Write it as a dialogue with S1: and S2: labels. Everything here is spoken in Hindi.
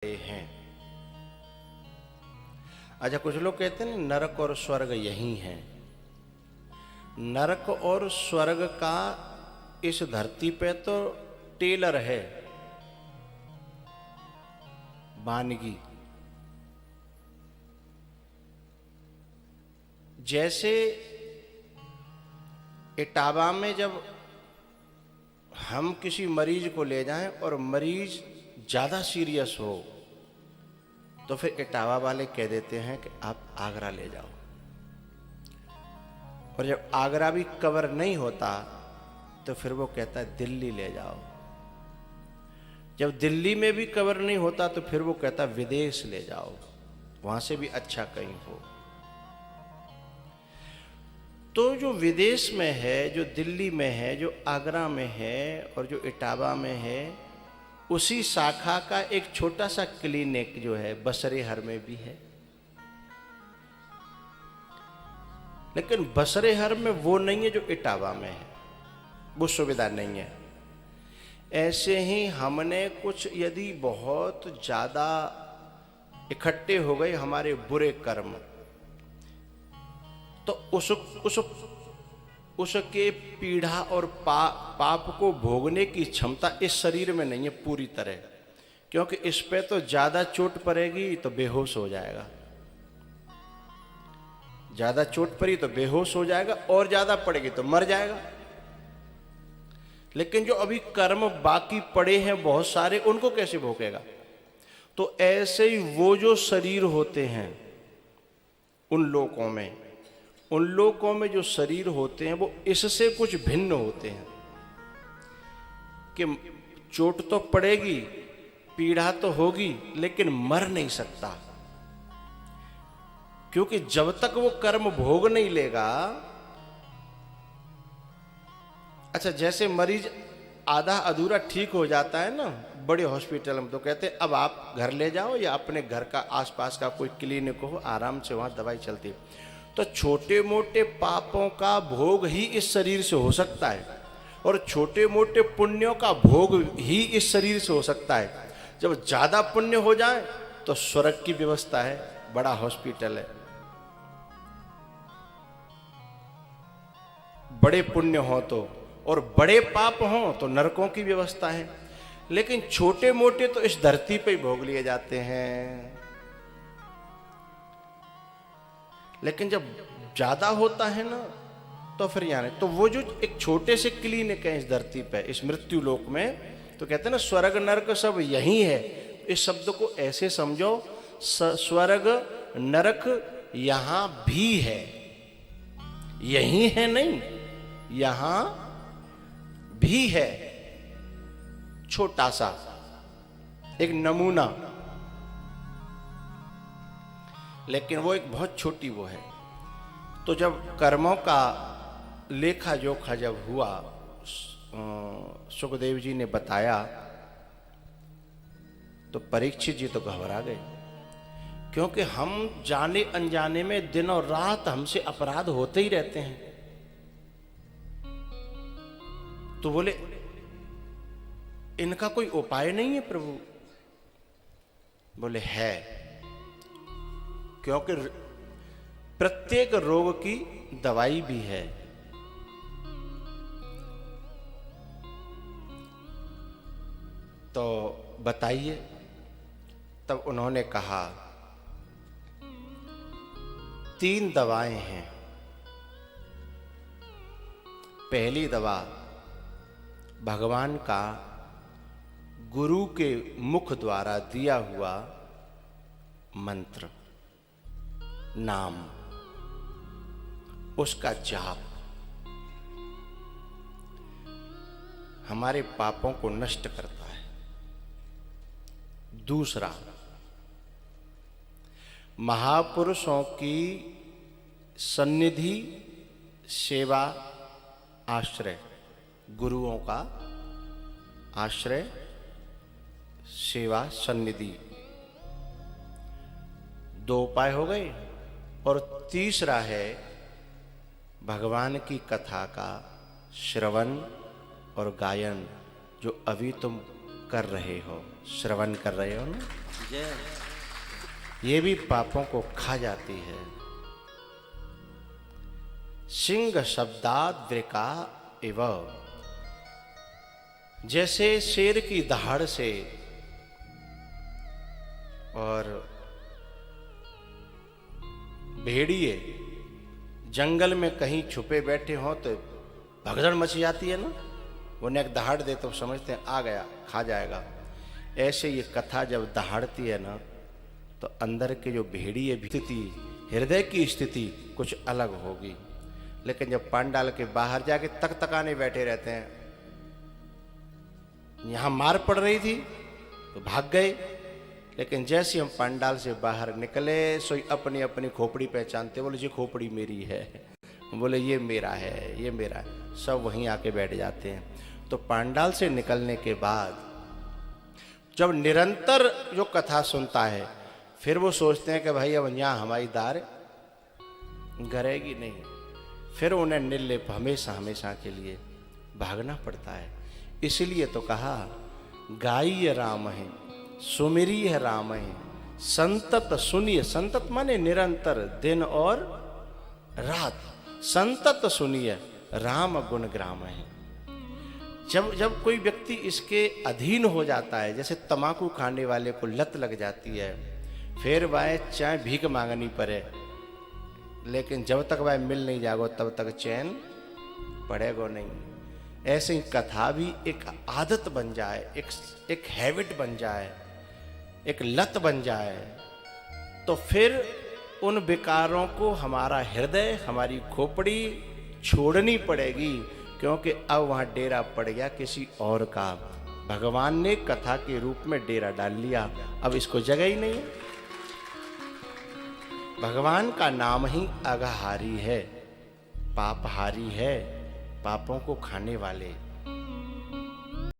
S1: हैं। अच्छा, कुछ लोग कहते हैं नरक और स्वर्ग यही हैं। नरक और स्वर्ग का इस धरती पे तो टेलर है, वानगी। जैसे इटावा में जब हम किसी मरीज को ले जाएं और मरीज ज्यादा सीरियस हो तो फिर इटावा वाले कह देते हैं कि आप आगरा ले जाओ, और जब आगरा भी कवर नहीं होता तो फिर वो कहता है दिल्ली ले जाओ। जब दिल्ली में भी कवर नहीं होता तो फिर वो कहता है विदेश ले जाओ, वहां से भी अच्छा कहीं हो। तो जो विदेश में है, जो दिल्ली में है, जो आगरा में है और जो इटावा में है, उसी शाखा का एक छोटा सा क्लिनिक जो है बसरेहर में भी है। लेकिन बसरेहर में वो नहीं है जो इटावा में है, वो सुविधा नहीं है। ऐसे ही हमने कुछ यदि बहुत ज्यादा इकट्ठे हो गए हमारे बुरे कर्म, तो उसके पीड़ा और पाप को भोगने की क्षमता इस शरीर में नहीं है पूरी तरह, क्योंकि इस पे तो ज्यादा चोट पड़ेगी तो बेहोश हो जाएगा, ज्यादा चोट पड़ी तो बेहोश हो जाएगा, और ज्यादा पड़ेगी तो मर जाएगा। लेकिन जो अभी कर्म बाकी पड़े हैं बहुत सारे, उनको कैसे भोगेगा? तो ऐसे ही वो जो शरीर होते हैं उन लोकों में जो शरीर होते हैं वो इससे कुछ भिन्न होते हैं कि चोट तो पड़ेगी, पीड़ा तो होगी, लेकिन मर नहीं सकता, क्योंकि जब तक वो कर्म भोग नहीं लेगा। अच्छा, जैसे मरीज आधा अधूरा ठीक हो जाता है ना बड़े हॉस्पिटल में, तो कहते हैं अब आप घर ले जाओ या अपने घर का आसपास का कोई क्लिनिक हो, आराम से वहां दवाई चलती है। तो छोटे मोटे पापों का भोग ही इस शरीर से हो सकता है, और छोटे मोटे पुण्यों का भोग ही इस शरीर से हो सकता है। जब ज्यादा पुण्य हो जाए तो स्वर्ग की व्यवस्था है, बड़ा हॉस्पिटल है। बड़े पुण्य हो तो और बड़े पाप हो तो नरकों की व्यवस्था है। लेकिन छोटे मोटे तो इस धरती पे ही भोग लिए जाते हैं। लेकिन जब ज्यादा होता है ना तो फिर यानी तो वो जो एक छोटे से क्लिनिक है इस धरती पे, इस मृत्यु लोक में, तो कहते हैं ना स्वर्ग नरक सब यही है। इस शब्द को ऐसे समझो, स्वर्ग नरक यहां भी है, यही है नहीं, यहां भी है। छोटा सा एक नमूना, लेकिन वो एक बहुत छोटी वो है। तो जब कर्मों का लेखा जोखा जब हुआ, सुखदेव जी ने बताया, तो परीक्षित जी तो घबरा गए, क्योंकि हम जाने अनजाने में दिन और रात हमसे अपराध होते ही रहते हैं। तो बोले इनका कोई उपाय नहीं है प्रभु? बोले है, क्योंकि प्रत्येक रोग की दवाई भी है। तो बताइए। तब उन्होंने कहा 3 दवाएं हैं। पहली दवा भगवान का गुरु के मुख द्वारा दिया हुआ मंत्र, नाम, उसका जाप हमारे पापों को नष्ट करता है। दूसरा, महापुरुषों की सन्निधि, सेवा, आश्रय, गुरुओं का आश्रय, सेवा, सन्निधि, 2 उपाय हो गए। और तीसरा है भगवान की कथा का श्रवण और गायन, जो अभी तुम कर रहे हो, श्रवण कर रहे हो ना। जय। ये भी पापों को खा जाती है। सिंह शब्दाद वृका इव, जैसे शेर की दहाड़ से और भेड़िए जंगल में कहीं छुपे बैठे हों तो भगदड़ मच जाती है ना, उन्हें एक दहाड़ दे तो समझते हैं आ गया, खा जाएगा। ऐसे ये कथा जब दहाड़ती है ना, तो अंदर के जो भेड़िए स्थिति, हृदय की स्थिति कुछ अलग होगी। लेकिन जब पांडाल के बाहर जाके तक तकाने बैठे रहते हैं, यहां मार पड़ रही थी तो भाग गए, लेकिन जैसे हम पांडाल से बाहर निकले सोई अपनी अपनी खोपड़ी पहचानते, बोले ये खोपड़ी मेरी है, बोले ये मेरा है, ये मेरा है, सब वहीं आके बैठ जाते हैं। तो पांडाल से निकलने के बाद जब निरंतर जो कथा सुनता है, फिर वो सोचते हैं कि भाई अब यहाँ हमारी दार गरेगी नहीं, फिर उन्हें निर्लिप हमेशा हमेशा के लिए भागना पड़ता है। इसलिए तो कहा गाई राम है, सुमिरी है राम है, संतत सुनिए। संतत माने निरंतर, दिन और रात, संतत सुनिए राम गुण ग्राम है। जब जब कोई व्यक्ति इसके अधीन हो जाता है, जैसे तमाकू खाने वाले को लत लग जाती है, फिर वह चाहे भीख मांगनी पड़े, लेकिन जब तक वह मिल नहीं जाएगा तब तक चैन पड़ेगा नहीं। ऐसे ही कथा भी एक आदत बन जाए, एक हैबिट बन जाए, एक लत बन जाए, तो फिर उन विकारों को हमारा हृदय, हमारी खोपड़ी छोड़नी पड़ेगी, क्योंकि अब वहाँ डेरा पड़ गया किसी और का। भगवान ने कथा के रूप में डेरा डाल लिया, अब इसको जगह ही नहीं है। भगवान का नाम ही अघहारी है, पापहारी है, पापों को खाने वाले।